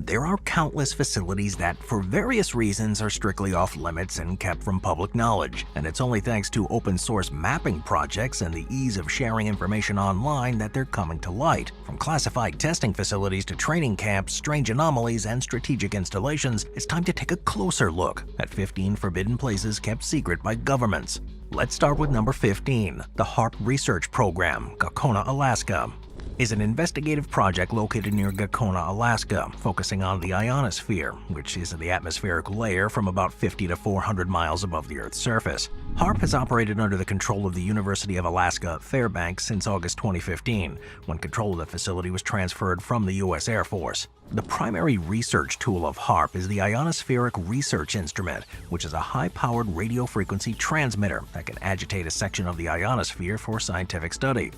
there are countless facilities that, for various reasons, are strictly off-limits and kept from public knowledge, and it's only thanks to open-source mapping projects and the ease of sharing information online that they're coming to light. From classified testing facilities to training camps, strange anomalies, and strategic installations, it's time to take a closer look at 15 forbidden places kept secret by governments. Let's start with number 15, the HAARP Research Program, Gakona, Alaska. Is an investigative project located near Gakona, Alaska, focusing on the ionosphere, which is the atmospheric layer from about 50 to 400 miles above the Earth's surface. HAARP has operated under the control of the University of Alaska Fairbanks since August 2015, when control of the facility was transferred from the U.S. Air Force. The primary research tool of HAARP is the Ionospheric Research Instrument, which is a high-powered radio frequency transmitter that can agitate a section of the ionosphere for scientific study.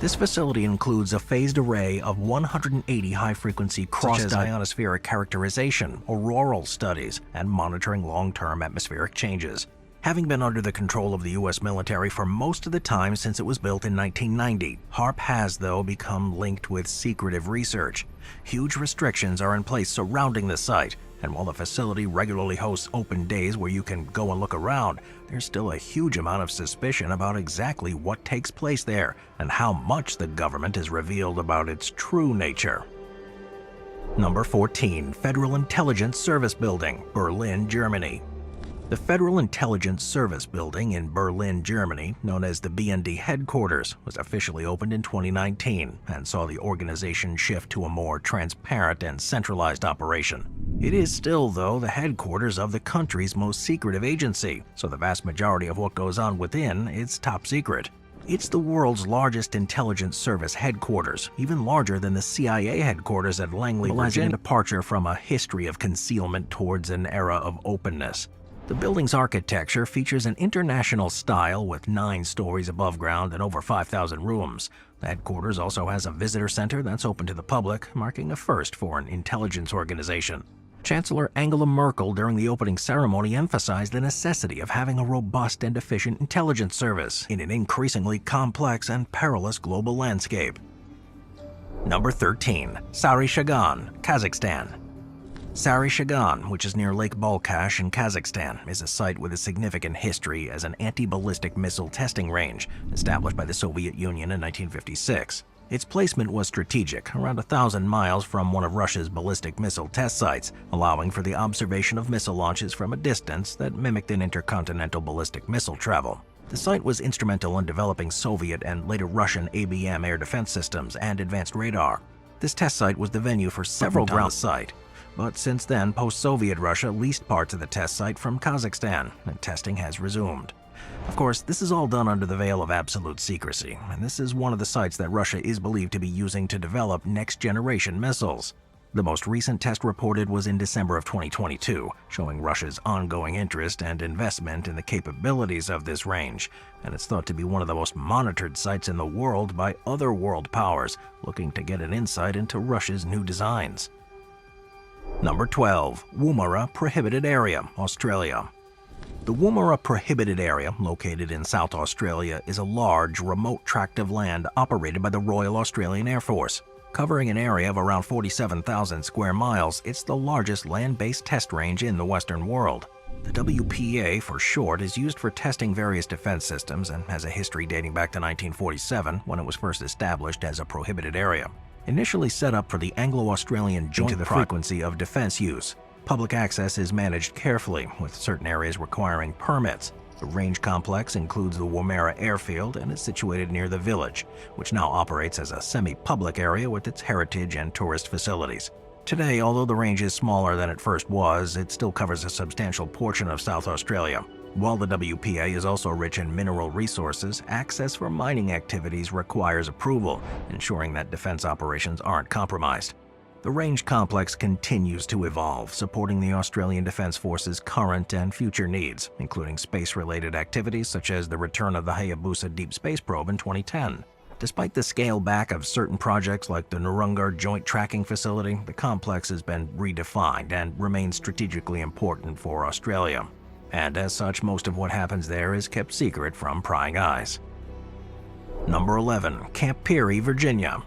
This facility includes a phased array of 180 high-frequency cross-ionospheric characterization, auroral studies, and monitoring long-term atmospheric changes. Having been under the control of the U.S. military for most of the time since it was built in 1990, HAARP has, though, become linked with secretive research. Huge restrictions are in place surrounding the site, and while the facility regularly hosts open days where you can go and look around, there's still a huge amount of suspicion about exactly what takes place there and how much the government has revealed about its true nature. Number 14, Federal Intelligence Service Building, Berlin, Germany. The Federal Intelligence Service Building in Berlin, Germany, known as the BND headquarters, was officially opened in 2019 and saw the organization shift to a more transparent and centralized operation. It is still, though, the headquarters of the country's most secretive agency, so the vast majority of what goes on within is top secret. It's the world's largest intelligence service headquarters, even larger than the CIA headquarters at Langley, Virginia, a departure from a history of concealment towards an era of openness. The building's architecture features an international style with 9 stories above ground and over 5,000 rooms. The headquarters also has a visitor center that's open to the public, marking a first for an intelligence organization. Chancellor Angela Merkel during the opening ceremony emphasized the necessity of having a robust and efficient intelligence service in an increasingly complex and perilous global landscape. Number 13. Sari-Shagan, Kazakhstan. Sari-Shagan, which is near Lake Balkhash in Kazakhstan, is a site with a significant history as an anti-ballistic missile testing range established by the Soviet Union in 1956. Its placement was strategic, around 1,000 miles from one of Russia's ballistic missile test sites, allowing for the observation of missile launches from a distance that mimicked an intercontinental ballistic missile travel. The site was instrumental in developing Soviet and later Russian ABM air defense systems and advanced radar. This test site was the venue for several ground sites. But since then, post-Soviet Russia leased parts of the test site from Kazakhstan, and testing has resumed. Of course, this is all done under the veil of absolute secrecy, and this is one of the sites that Russia is believed to be using to develop next-generation missiles. The most recent test reported was in December of 2022, showing Russia's ongoing interest and investment in the capabilities of this range, and it's thought to be one of the most monitored sites in the world by other world powers looking to get an insight into Russia's new designs. Number 12. Woomera Prohibited Area, Australia. The Woomera Prohibited Area, located in South Australia, is a large, remote tract of land operated by the Royal Australian Air Force. Covering an area of around 47,000 square miles, it's the largest land-based test range in the Western world. The WPA, for short, is used for testing various defense systems and has a history dating back to 1947, when it was first established as a prohibited area. Initially set up for the Anglo-Australian Joint Frequency of Defense use, public access is managed carefully, with certain areas requiring permits. The range complex includes the Woomera Airfield and is situated near the village, which now operates as a semi-public area with its heritage and tourist facilities. Today, although the range is smaller than it first was, it still covers a substantial portion of South Australia. While the WPA is also rich in mineral resources, access for mining activities requires approval, ensuring that defense operations aren't compromised. The range complex continues to evolve, supporting the Australian Defence Force's current and future needs, including space-related activities such as the return of the Hayabusa deep space probe in 2010. Despite the scale back of certain projects like the Nurungar Joint Tracking Facility, the complex has been redefined and remains strategically important for Australia. And as such, most of what happens there is kept secret from prying eyes. Number 11. Camp Peary, Virginia.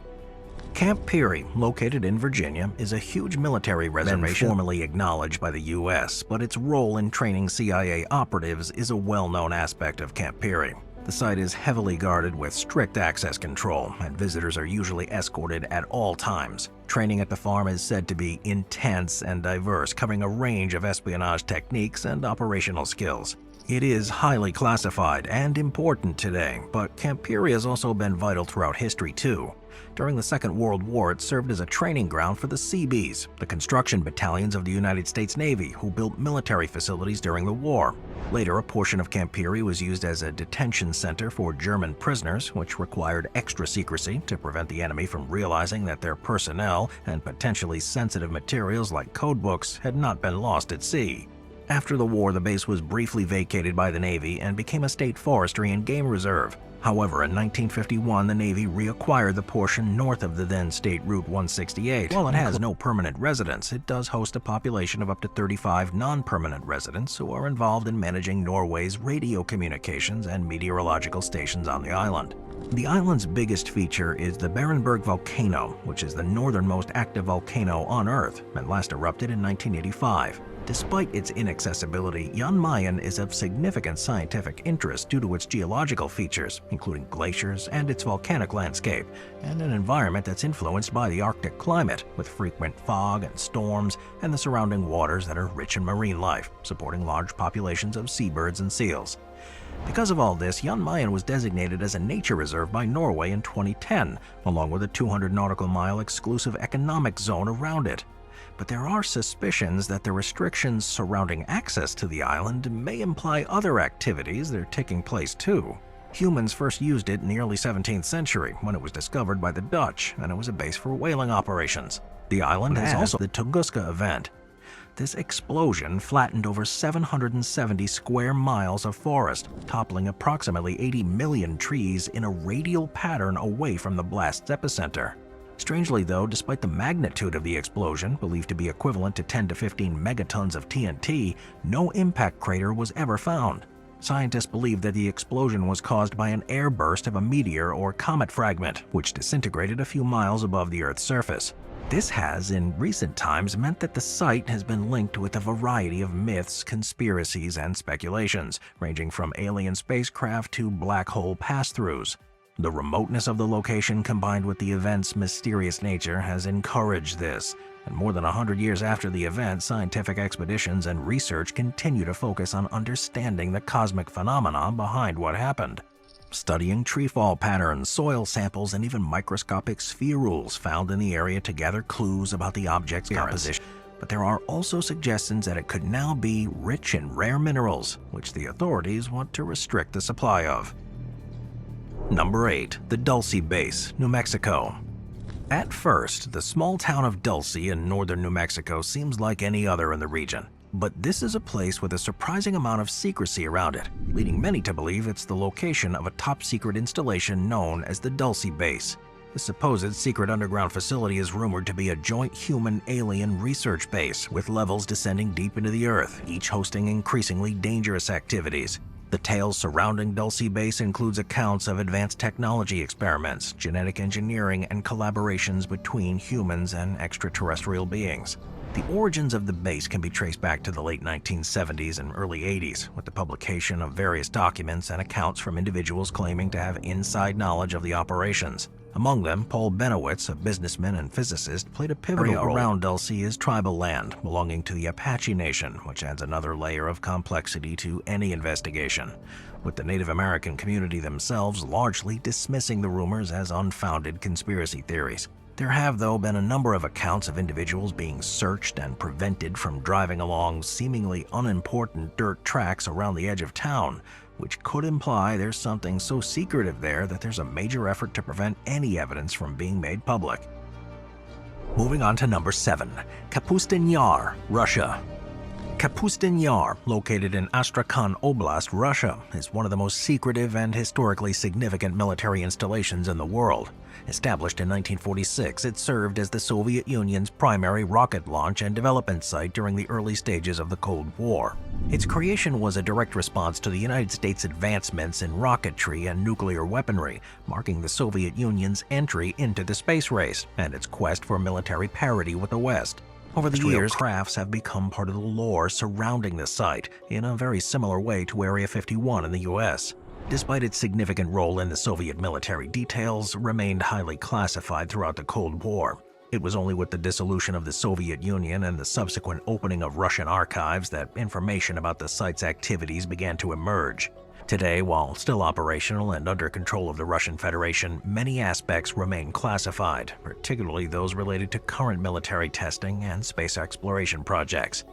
Camp Peary, located in Virginia, is a huge military reservation formally acknowledged by the U.S., but its role in training CIA operatives is a well-known aspect of Camp Peary. The site is heavily guarded with strict access control, and visitors are usually escorted at all times. Training at the farm is said to be intense and diverse, covering a range of espionage techniques and operational skills. It is highly classified and important today, but Camp Peary has also been vital throughout history too. During the Second World War, it served as a training ground for the Seabees, the construction battalions of the United States Navy who built military facilities during the war. Later, a portion of Camp Peary was used as a detention center for German prisoners, which required extra secrecy to prevent the enemy from realizing that their personnel and potentially sensitive materials like codebooks had not been lost at sea. After the war, the base was briefly vacated by the Navy and became a state forestry and game reserve. However, in 1951, the Navy reacquired the portion north of the then State Route 168. While it has no permanent residents, it does host a population of up to 35 non-permanent residents who are involved in managing Norway's radio communications and meteorological stations on the island. The island's biggest feature is the Berenberg volcano, which is the northernmost active volcano on Earth and last erupted in 1985. Despite its inaccessibility, Jan Mayen is of significant scientific interest due to its geological features, including glaciers and its volcanic landscape, and an environment that's influenced by the Arctic climate, with frequent fog and storms and the surrounding waters that are rich in marine life, supporting large populations of seabirds and seals. Because of all this, Jan Mayen was designated as a nature reserve by Norway in 2010, along with a 200 nautical mile exclusive economic zone around it. But there are suspicions that the restrictions surrounding access to the island may imply other activities that are taking place too. Humans first used it in the early 17th century when it was discovered by the Dutch, and it was a base for whaling operations. The island has also the Tunguska event. This explosion flattened over 770 square miles of forest, toppling approximately 80 million trees in a radial pattern away from the blast's epicenter. Strangely though, despite the magnitude of the explosion, believed to be equivalent to 10 to 15 megatons of TNT, no impact crater was ever found. Scientists believe that the explosion was caused by an airburst of a meteor or comet fragment, which disintegrated a few miles above the Earth's surface. This has, in recent times, meant that the site has been linked with a variety of myths, conspiracies, and speculations, ranging from alien spacecraft to black hole pass-throughs. The remoteness of the location combined with the event's mysterious nature has encouraged this, and more than 100 years after the event, scientific expeditions and research continue to focus on understanding the cosmic phenomena behind what happened. Studying treefall patterns, soil samples, and even microscopic spherules found in the area to gather clues about the object's composition. But there are also suggestions that it could now be rich in rare minerals, which the authorities want to restrict the supply of. Number 8. The Dulce Base, New Mexico. At first, the small town of Dulce in northern New Mexico seems like any other in the region. But this is a place with a surprising amount of secrecy around it, leading many to believe it's the location of a top-secret installation known as the Dulce Base. The supposed secret underground facility is rumored to be a joint human-alien research base with levels descending deep into the Earth, each hosting increasingly dangerous activities. The tales surrounding Dulce Base includes accounts of advanced technology experiments, genetic engineering, and collaborations between humans and extraterrestrial beings. The origins of the base can be traced back to the late 1970s and early 80s, with the publication of various documents and accounts from individuals claiming to have inside knowledge of the operations. Among them, Paul Benowitz, a businessman and physicist, played a pivotal role. Around Dulce is tribal land belonging to the Apache Nation, which adds another layer of complexity to any investigation, with the Native American community themselves largely dismissing the rumors as unfounded conspiracy theories. There have, though, been a number of accounts of individuals being searched and prevented from driving along seemingly unimportant dirt tracks around the edge of town, which could imply there's something so secretive there that there's a major effort to prevent any evidence from being made public. Moving on to number 7, Kapustin Yar, Russia. Kapustin Yar, located in Astrakhan Oblast, Russia, is one of the most secretive and historically significant military installations in the world. Established in 1946, it served as the Soviet Union's primary rocket launch and development site during the early stages of the Cold War. Its creation was a direct response to the United States' advancements in rocketry and nuclear weaponry, marking the Soviet Union's entry into the space race and its quest for military parity with the West. Over the years, crafts have become part of the lore surrounding the site in a very similar way to Area 51 in the US. Despite its significant role in the Soviet military, details remained highly classified throughout the Cold War. It was only with the dissolution of the Soviet Union and the subsequent opening of Russian archives that information about the site's activities began to emerge. Today, while still operational and under control of the Russian Federation, many aspects remain classified, particularly those related to current military testing and space exploration projects.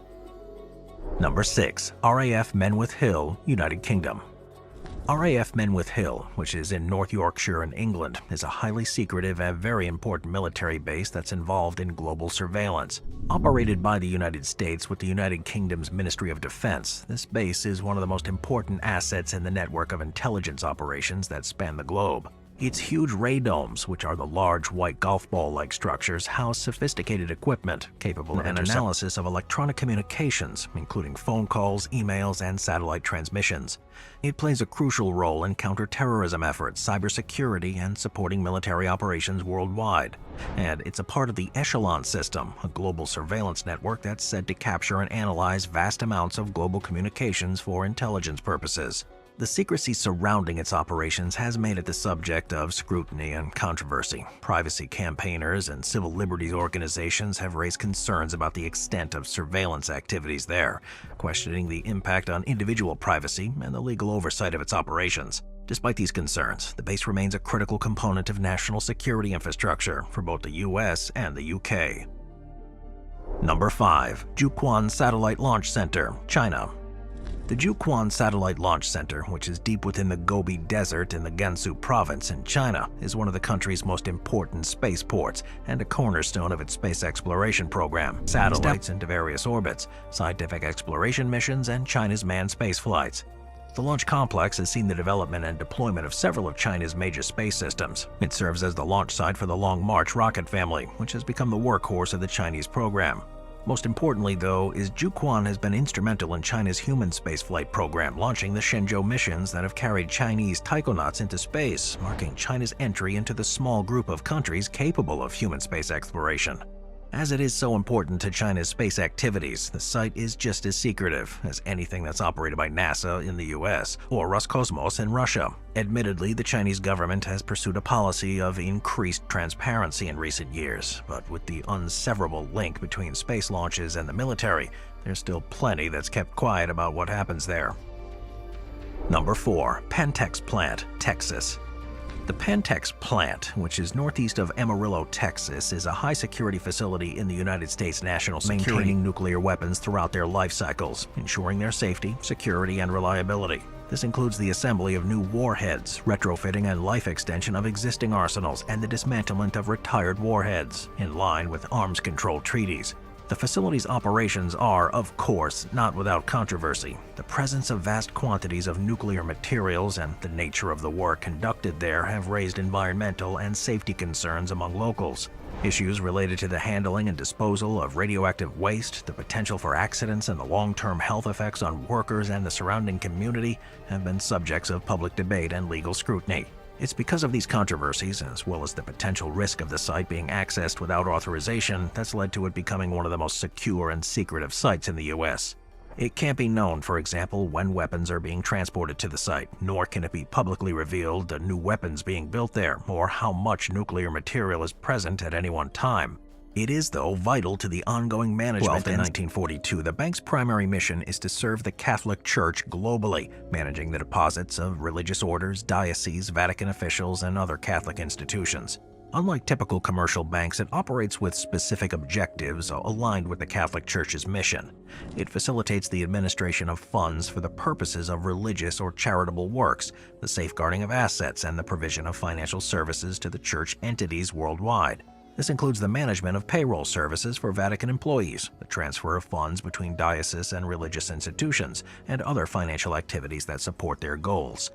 Number 6. RAF Menwith Hill, United Kingdom. RAF Menwith Hill, which is in North Yorkshire in England, is a highly secretive and very important military base that's involved in global surveillance. Operated by the United States with the United Kingdom's Ministry of Defense, this base is one of the most important assets in the network of intelligence operations that span the globe. Its huge radomes, which are the large white golf ball-like structures, house sophisticated equipment capable of analysis of electronic communications, including phone calls, emails, and satellite transmissions. It plays a crucial role in counterterrorism efforts, cybersecurity, and supporting military operations worldwide. And it's a part of the Echelon system, a global surveillance network that's said to capture and analyze vast amounts of global communications for intelligence purposes. The secrecy surrounding its operations has made it the subject of scrutiny and controversy. Privacy campaigners and civil liberties organizations have raised concerns about the extent of surveillance activities there, questioning the impact on individual privacy and the legal oversight of its operations. Despite these concerns, the base remains a critical component of national security infrastructure for both the US and the UK. Number 5. Jiuquan Satellite Launch Center, China. The Jiuquan Satellite Launch Center, which is deep within the Gobi Desert in the Gansu province in China, is one of the country's most important spaceports and a cornerstone of its space exploration program, satellites into various orbits, scientific exploration missions, and China's manned space flights. The launch complex has seen the development and deployment of several of China's major space systems. It serves as the launch site for the Long March rocket family, which has become the workhorse of the Chinese program. Most importantly, though, is Jiuquan has been instrumental in China's human spaceflight program, launching the Shenzhou missions that have carried Chinese taikonauts into space, marking China's entry into the small group of countries capable of human space exploration. As it is so important to China's space activities, the site is just as secretive as anything that's operated by NASA in the US or Roscosmos in Russia. Admittedly, the Chinese government has pursued a policy of increased transparency in recent years, but with the unseverable link between space launches and the military, there's still plenty that's kept quiet about what happens there. Number 4. Pantex Plant, Texas. The Pantex plant, which is northeast of Amarillo, Texas, is a high-security facility in the United States national security, maintaining nuclear weapons throughout their life cycles, ensuring their safety, security, and reliability. This includes the assembly of new warheads, retrofitting and life extension of existing arsenals, and the dismantlement of retired warheads, in line with arms control treaties. The facility's operations are, of course, not without controversy. The presence of vast quantities of nuclear materials and the nature of the work conducted there have raised environmental and safety concerns among locals. Issues related to the handling and disposal of radioactive waste, the potential for accidents, and the long-term health effects on workers and the surrounding community have been subjects of public debate and legal scrutiny. It's because of these controversies, as well as the potential risk of the site being accessed without authorization, that's led to it becoming one of the most secure and secretive sites in the US. It can't be known, for example, when weapons are being transported to the site, nor can it be publicly revealed the new weapons being built there, or how much nuclear material is present at any one time. It is, though, vital to the ongoing management. In 1942, the bank's primary mission is to serve the Catholic Church globally, managing the deposits of religious orders, dioceses, Vatican officials, and other Catholic institutions. Unlike typical commercial banks, it operates with specific objectives aligned with the Catholic Church's mission. It facilitates the administration of funds for the purposes of religious or charitable works, the safeguarding of assets, and the provision of financial services to the church entities worldwide. This includes the management of payroll services for Vatican employees, the transfer of funds between diocese and religious institutions, and other financial activities that support their goals.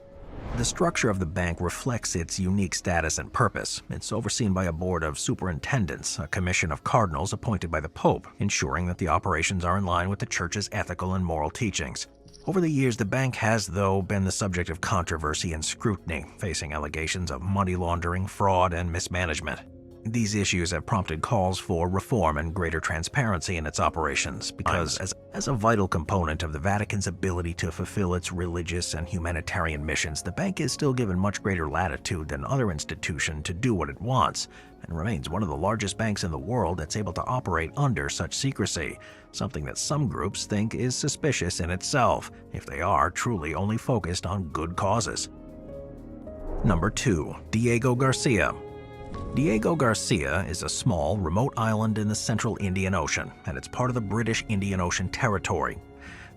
The structure of the bank reflects its unique status and purpose. It's overseen by a board of superintendents, a commission of cardinals appointed by the Pope, ensuring that the operations are in line with the Church's ethical and moral teachings. Over the years, the bank has, though, been the subject of controversy and scrutiny, facing allegations of money laundering, fraud, and mismanagement. These issues have prompted calls for reform and greater transparency in its operations because, as a vital component of the Vatican's ability to fulfill its religious and humanitarian missions, the bank is still given much greater latitude than other institutions to do what it wants, and remains one of the largest banks in the world that's able to operate under such secrecy, something that some groups think is suspicious in itself, if they are truly only focused on good causes. Number 2. Diego Garcia. Diego Garcia is a small, remote island in the central Indian Ocean, and it's part of the British Indian Ocean Territory.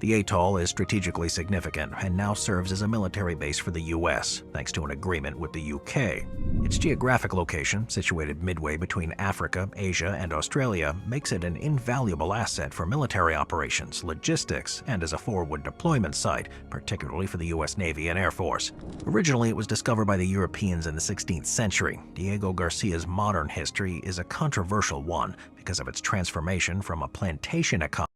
The atoll is strategically significant and now serves as a military base for the U.S., thanks to an agreement with the U.K. Its geographic location, situated midway between Africa, Asia, and Australia, makes it an invaluable asset for military operations, logistics, and as a forward deployment site, particularly for the U.S. Navy and Air Force. Originally, it was discovered by the Europeans in the 16th century. Diego Garcia's modern history is a controversial one because of its transformation from a plantation economy